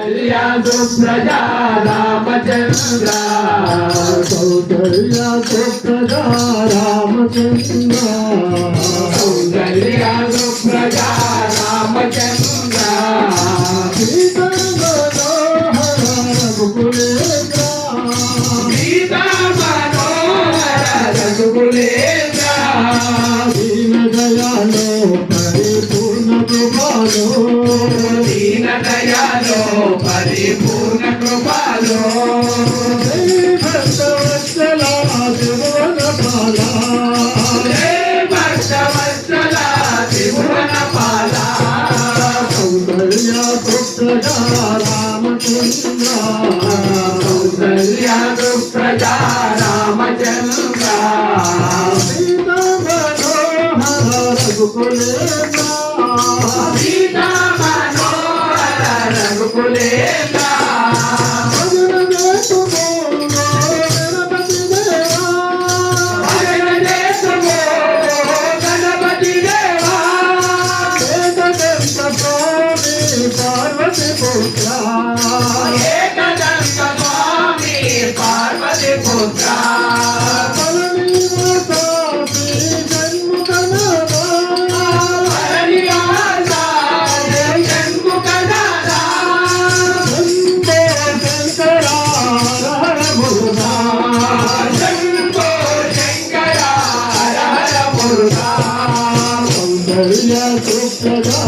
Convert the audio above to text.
కౌసల్యా సుప్రజా రామచంద్ర కౌసల్యా సుప్రజా రామచంద్ర కౌసల్యా సుప్రజా రామచంద్ర సీతా మనోహర రఘుకులేంద్ర సీతా మనోహర రఘుకులేంద్ర దీన దయాలో పరిపూర్ణ కృపాలో దీన దయాలో పరిపూర్ణ కృపాలో భక్తవత్సల త్రిభువన పాల భక్తవత్సల త్రిభువన పాల కౌసల్యా సుప్రజా రామచంద్ర కౌసల్యా సుప్రజా రామచంద్ర సీతా మనోహర రఘుకులేంద్ర సీతా మనోహర రఘుకులేంద్ర భజన చేతుమో గణపతి దేవా భజన చేతుమో గణపతి దేవా ఏకదంత స్వామి పార్వతి పుత్ర ఏకదంత స్వామి పార్వతి పుత్ర పళనివాస శ్రీ షణ్ముఖనాథ పళనివాస షణ్ముఖనాథ శంభో శంకర హర మురుగా శంభో శంకర హర హర మురుగా కౌసల్యా సుప్రజా